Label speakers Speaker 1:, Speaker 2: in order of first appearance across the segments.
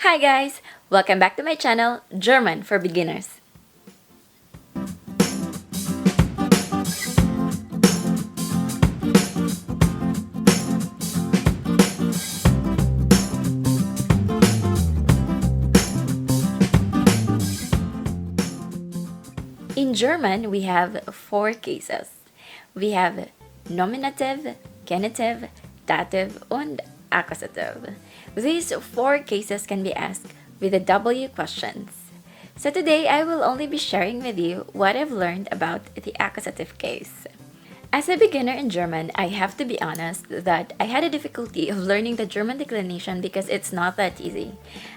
Speaker 1: Hi guys! Welcome back to my channel, German for Beginners. In German, we have 4 cases. We have Nominative, Genitive, Dative, and Accusative. These 4 cases can be asked with the W questions. So today, I will only be sharing with you what I've learned about the accusative case. As a beginner in German, I have to be honest that I had a difficulty of learning the German declination because it's not that easy.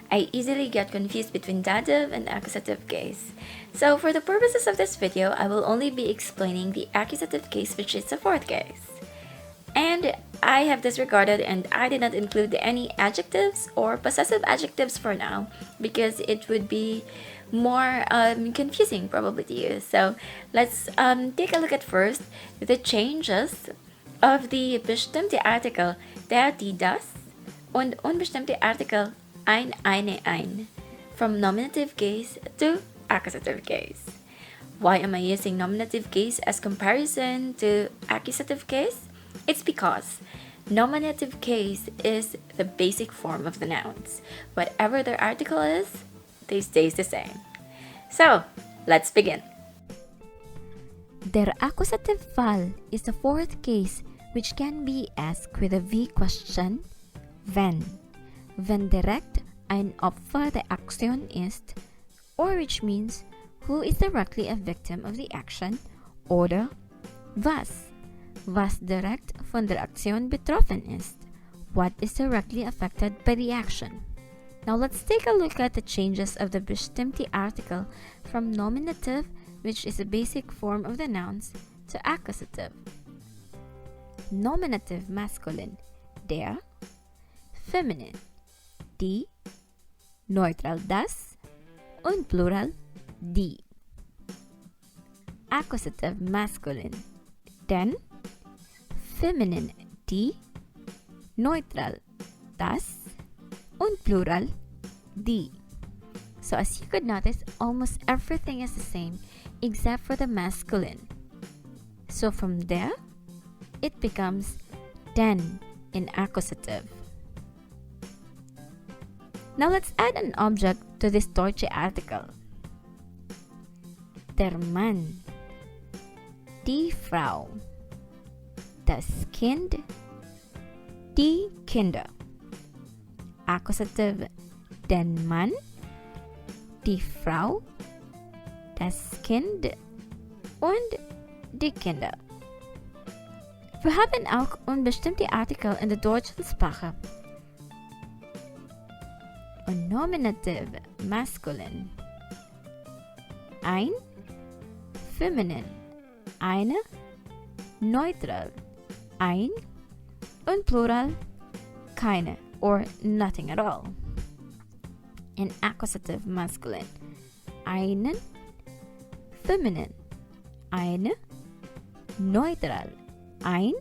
Speaker 1: I easily get confused between dative and accusative case. So for the purposes of this video, I will only be explaining the accusative case, which is the 4th case. And I have disregarded and I did not include any adjectives or possessive adjectives for now because it would be more confusing probably to you. So let's take a look at first the changes of the bestimmte Artikel der, die, das und unbestimmte Artikel ein, eine, ein from nominative case to accusative case. Why am I using nominative case as comparison to accusative case? It's because nominative case is the basic form of the nouns. Whatever their article is, they stays the same. So, let's begin.
Speaker 2: Der accusative Fall is the 4th case which can be asked with a V question, wenn direkt ein Opfer der Aktion ist, or which means who is directly a victim of the action, oder was direkt von der Aktion betroffen ist, what is directly affected by the action. Now let's take a look at the changes of the bestimmte Artikel from nominative, which is a basic form of the nouns, to accusative. Nominative masculine, der, feminine, die, neutral das und plural die. Accusative masculine, den, feminine die, neutral das und plural die. So as you could notice, almost everything is the same except for the masculine. So from there, it becomes den in accusative. Now let's add an object to this deutsche article. Der Mann, die Frau, das Kind, die Kinder. Accusative, den Mann, die Frau, das Kind und die Kinder. Wir haben auch unbestimmte Artikel in der deutschen Sprache. Und nominative masculine, ein, feminine, eine, neutral, ein und plural, keine or nothing at all. In accusative masculine, einen, feminine, eine, neutral, ein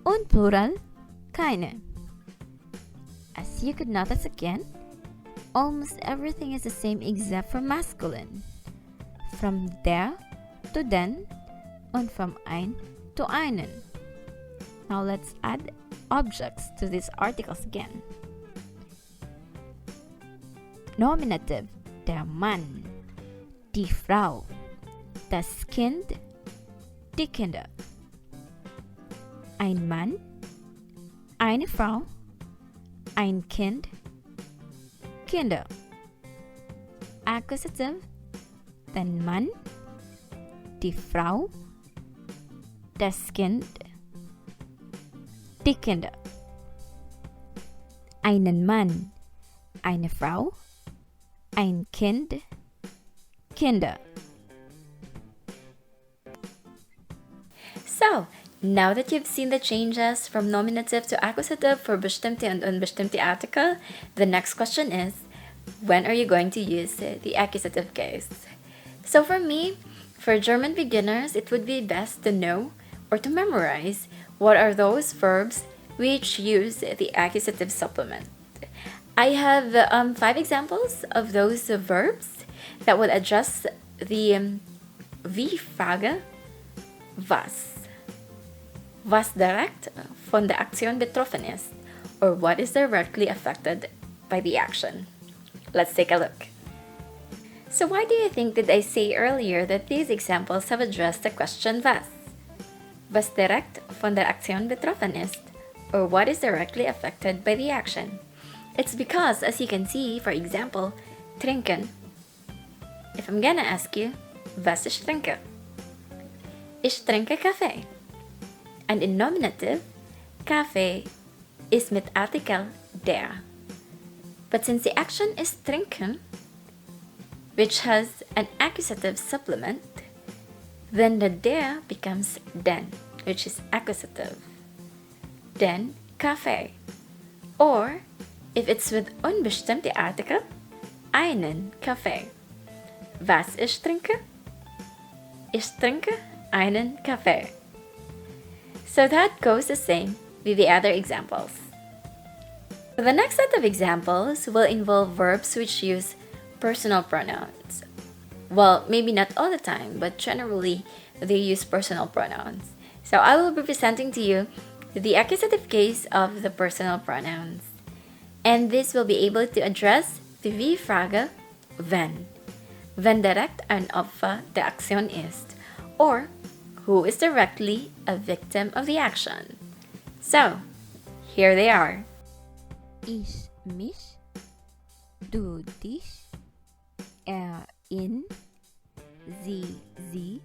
Speaker 2: und plural, keine. As you could notice again, almost everything is the same except for masculine. From der to den and from ein to einen. Now let's add objects to these articles again. Nominative, der Mann, die Frau, das Kind, die Kinder. Ein Mann, eine Frau, ein Kind, Kinder. Accusative, den Mann, die Frau, das Kind, die Kinder. Einen Mann, eine Frau, ein Kind, Kinder.
Speaker 1: So, now that you've seen the changes from nominative to accusative for bestimmte and unbestimmte Artikel, the next question is, when are you going to use the accusative case? So for me, for German beginners, it would be best to know or to memorize what are those verbs which use the accusative supplement. I have 5 examples of those verbs that will address the Wie-Frage was. Was direkt von der Aktion betroffen ist, or what is directly affected by the action. Let's take a look. So why do you think did I say earlier that these examples have addressed the question was? Was direkt von der Aktion betroffen ist, or what is directly affected by the action? It's because, as you can see, for example, trinken. If I'm gonna ask you, was ich trinke? Ich trinke Kaffee. And in nominative, Kaffee is mit Artikel der. But since the action is trinken, which has an accusative supplement, then the der becomes den, which is accusative. Den Kaffee. Or, if it's with unbestimmte Artikel, einen Kaffee. Was ich trinke? Ich trinke einen Kaffee. So that goes the same with the other examples. The next set of examples will involve verbs which use personal pronouns. Well, maybe not all the time, but generally they use personal pronouns. So I will be presenting to you the accusative case of the personal pronouns. And this will be able to address the Wie-Frage wenn. Wenn direkt ein Opfer der Aktion ist, or who is directly a victim of the action. So, here they are.
Speaker 2: Ich mich, du dich, ihn, sie,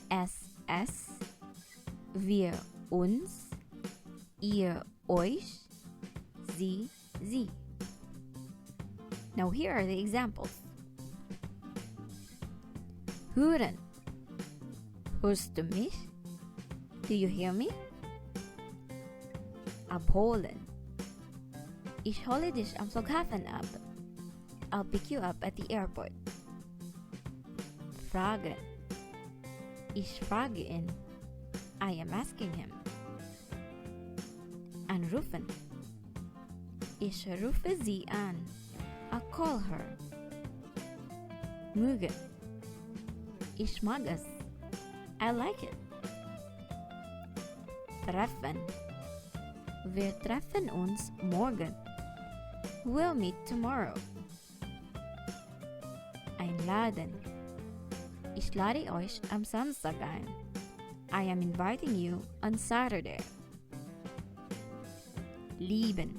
Speaker 2: es, wir uns, ihr euch, sie. Now here are the examples. Hören. Hörst du mich? Do you hear me? Abholen. Ich hole dich am Flughafen ab. I'll pick you up at the airport. Fragen. Ich frage ihn. I am asking him. Anrufen. Ich rufe sie an. I'll call her. Mögen. Ich mag es. I like it. Treffen. Wir treffen uns morgen. We'll meet tomorrow. Einladen. Ich lade euch am Samstag ein. I am inviting you on Saturday. Lieben.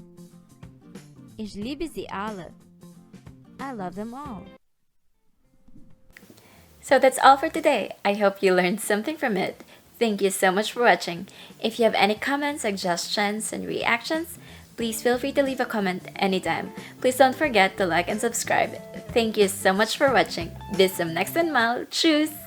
Speaker 2: Ich liebe sie alle. I love them all.
Speaker 1: So that's all for today. I hope you learned something from it. Thank you so much for watching. If you have any comments, suggestions, and reactions, please feel free to leave a comment anytime. Please don't forget to like and subscribe. Thank you so much for watching. Bis zum nächsten Mal. Tschüss!